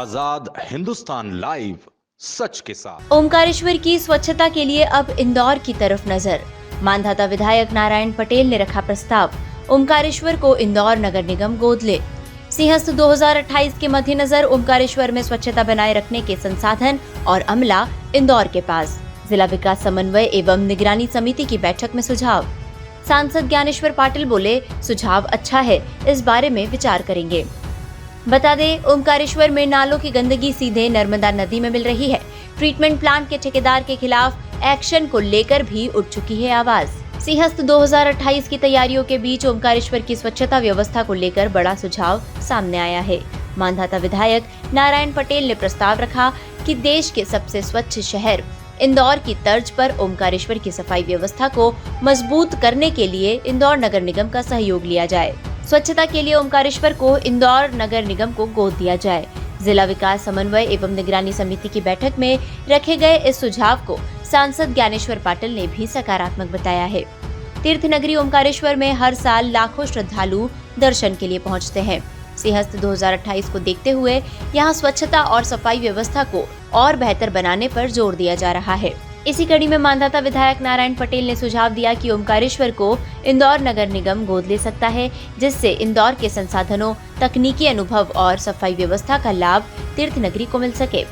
आजाद Hindustan live, सच के साथ। ओमकारेश्वर की स्वच्छता के लिए अब इंदौर की तरफ नजर। मांधाता विधायक नारायण पटेल ने रखा प्रस्ताव, ओमकारेश्वर को इंदौर नगर निगम गोद ले। सिंहस्थ 2028 के मद्देनजर ओमकारेश्वर में स्वच्छता बनाए रखने के संसाधन और अमला इंदौर के पास। जिला विकास समन्वय एवं निगरानी समिति की बैठक में सुझाव। सांसद ज्ञानेश्वर पाटिल बोले, सुझाव अच्छा है, इस बारे में विचार करेंगे। बता दें, ओमकारेश्वर में नालों की गंदगी सीधे नर्मदा नदी में मिल रही है। ट्रीटमेंट प्लांट के ठेकेदार के खिलाफ एक्शन को लेकर भी उठ चुकी है आवाज। सिंहस्थ 2028 की तैयारियों के बीच ओमकारेश्वर की स्वच्छता व्यवस्था को लेकर बड़ा सुझाव सामने आया है। मांधाता विधायक नारायण पटेल ने प्रस्ताव रखा कि देश के सबसे स्वच्छ शहर इंदौर की तर्ज पर ओमकारेश्वर की सफाई व्यवस्था को मजबूत करने के लिए इंदौर नगर निगम का सहयोग लिया जाए। स्वच्छता के लिए ओमकारेश्वर को इंदौर नगर निगम को गोद दिया जाए। जिला विकास समन्वय एवं निगरानी समिति की बैठक में रखे गए इस सुझाव को सांसद ज्ञानेश्वर पाटिल ने भी सकारात्मक बताया है। तीर्थ नगरी ओमकारेश्वर में हर साल लाखों श्रद्धालु दर्शन के लिए पहुंचते हैं। सिंहस्थ 2028 को देखते हुए यहां स्वच्छता और सफाई व्यवस्था को और बेहतर बनाने पर जोर दिया जा रहा है। इसी कड़ी में मांधाता विधायक नारायण पटेल ने सुझाव दिया कि ओमकारेश्वर को इंदौर नगर निगम गोद ले सकता है, जिससे इंदौर के संसाधनों, तकनीकी अनुभव और सफाई व्यवस्था का लाभ तीर्थ नगरी को मिल सके।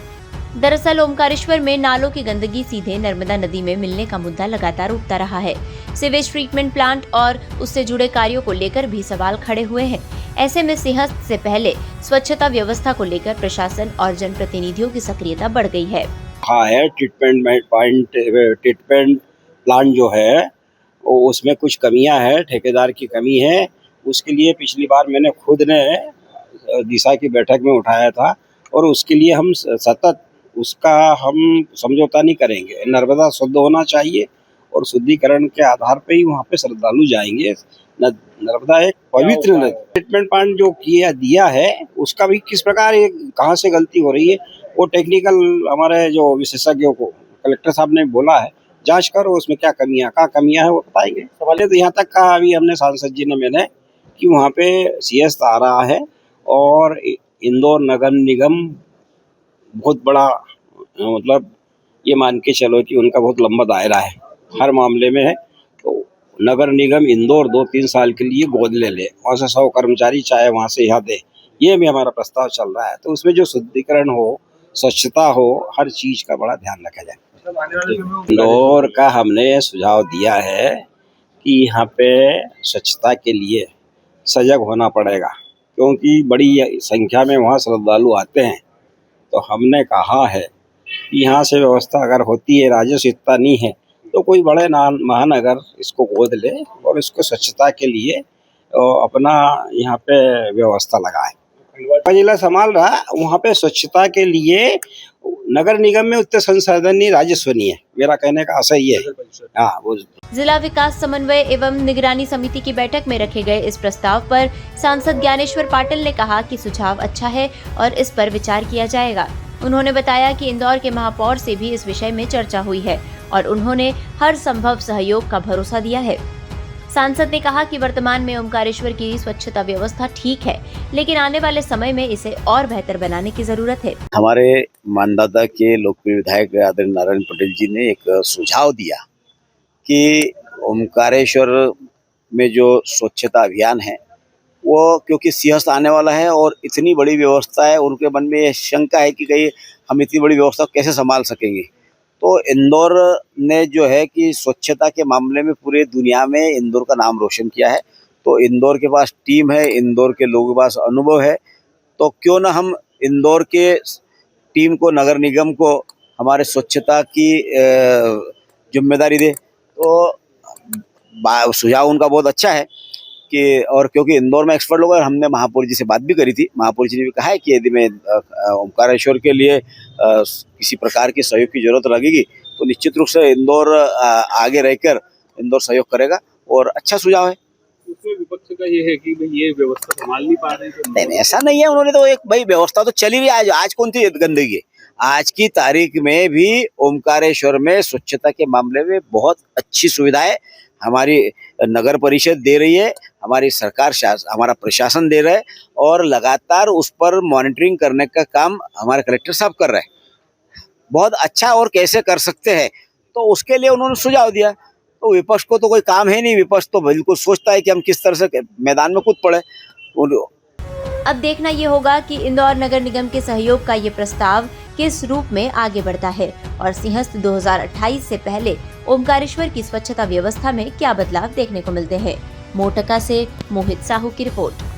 दरअसल ओमकारेश्वर में नालों की गंदगी सीधे नर्मदा नदी में मिलने का मुद्दा लगातार उठता रहा है। सीवेज ट्रीटमेंट प्लांट और उससे जुड़े कार्यों को लेकर भी सवाल खड़े हुए हैं। ऐसे में सिंहस्थ से पहले स्वच्छता व्यवस्था को लेकर प्रशासन और जनप्रतिनिधियों की सक्रियता बढ़ गई है। हाँ है, ट्रीटमेंट प्लांट जो है वो उसमें कुछ कमियां है, ठेकेदार की कमी है। उसके लिए पिछली बार मैंने खुद ने दिशा की बैठक में उठाया था और उसके लिए हम सतत उसका हम समझौता नहीं करेंगे। नर्मदा शुद्ध होना चाहिए और शुद्धिकरण के आधार पर ही वहाँ पे श्रद्धालु जाएंगे। नर्मदा एक पवित्र नदी। ट्रीटमेंट प्लांट जो दिया है उसका भी किस प्रकार ये कहाँ से गलती हो रही है, वो टेक्निकल हमारे जो विशेषज्ञों को कलेक्टर साहब ने बोला है, जांच करो उसमें क्या कमियां है वो बताएंगे। सवाल तो यहाँ तक कहा अभी हमने सांसद जी ने मैंने कि वहाँ पे सिंहस्थ आ रहा है और इंदौर नगर निगम बहुत बड़ा, मतलब ये मान के चलो कि उनका बहुत लंबा दायरा है, हर मामले में है। तो नगर निगम इंदौर 2-3 साल के लिए गोद ले ले, वहाँ से 100 कर्मचारी चाहे वहाँ से यहाँ दे, ये भी हमारा प्रस्ताव चल रहा है। तो उसमें जो शुद्धिकरण हो, स्वच्छता हो, हर चीज का बड़ा ध्यान रखा जाए। इंदौर का हमने सुझाव दिया है कि यहाँ पे स्वच्छता के लिए सजग होना पड़ेगा, क्योंकि बड़ी संख्या में वहाँ श्रद्धालु आते हैं। तो हमने कहा है कि यहाँ से व्यवस्था अगर होती है, राजस्व इतना नहीं है, तो कोई बड़े महानगर इसको गोद ले और इसको स्वच्छता के लिए अपना यहाँ पे व्यवस्था लगाए। जिला संभाल रहा, वहाँ पे स्वच्छता के लिए नगर निगम में उतने संसाधन नहीं, राजस्व नहीं है। मेरा कहने का आशय ये है। हाँ, वो जिला विकास समन्वय एवं निगरानी समिति की बैठक में रखे गए इस प्रस्ताव पर सांसद ज्ञानेश्वर पाटिल ने कहा कि सुझाव अच्छा है और इस पर विचार किया जाएगा। उन्होंने बताया कि इंदौर के महापौर से भी इस विषय में चर्चा हुई है और उन्होंने हर संभव सहयोग का भरोसा दिया है। सांसद ने कहा कि वर्तमान में ओमकारेश्वर की स्वच्छता व्यवस्था ठीक है, लेकिन आने वाले समय में इसे और बेहतर बनाने की जरूरत है। हमारे मानदाता के लोकप्रिय विधायक आदरणीय नारायण पटेल जी ने एक सुझाव दिया कि ओमकारेश्वर में जो स्वच्छता अभियान है वो, क्योंकि सिंहस्थ आने वाला है और इतनी बड़ी व्यवस्था है, उनके मन में ये शंका है कि कहीं हम इतनी बड़ी व्यवस्था कैसे संभाल सकेंगे। तो इंदौर ने जो है कि स्वच्छता के मामले में पूरे दुनिया में इंदौर का नाम रोशन किया है। तो इंदौर के पास टीम है, इंदौर के लोगों के पास अनुभव है, तो क्यों ना हम इंदौर के टीम को, नगर निगम को हमारे स्वच्छता की जिम्मेदारी दे। तो सुझाव उनका बहुत अच्छा है कि, और क्योंकि इंदौर में एक्सपर्ट लोग हैं, हमने महापौर जी से बात भी करी थी। महापौर जी ने भी कहा है कि यदि मैं ओमकारेश्वर के लिए किसी प्रकार की सहयोग की जरूरत लगेगी तो निश्चित रूप से इंदौर आगे रहकर इंदौर सहयोग करेगा, और अच्छा सुझाव है। उसमें विपक्ष का ये है कि भाई ये व्यवस्था संभाल नहीं पा रहे हैं। नहीं, ऐसा नहीं है। उन्होंने तो एक भाई व्यवस्था तो चली रही है। आज कौन सी गंदगी है? आज की तारीख में भी ओमकारेश्वर में स्वच्छता के मामले में बहुत अच्छी सुविधा है। हमारी नगर परिषद दे रही है, हमारी सरकार हमारा प्रशासन दे रहा है और लगातार उस पर मॉनिटरिंग करने का काम हमारे कलेक्टर साहब कर रहे हैं। बहुत अच्छा और कैसे कर सकते हैं तो उसके लिए उन्होंने सुझाव दिया। तो विपक्ष को तो कोई काम है नहीं, विपक्ष तो बिल्कुल सोचता है कि हम किस तरह से मैदान में कूद पड़े। अब देखना ये होगा कि इंदौर नगर निगम के सहयोग का ये प्रस्ताव किस रूप में आगे बढ़ता है और सिंहस्थ 2028 से पहले ओमकारेश्वर की स्वच्छता व्यवस्था में क्या बदलाव देखने को मिलते हैं। मोटका से मोहित साहू की रिपोर्ट।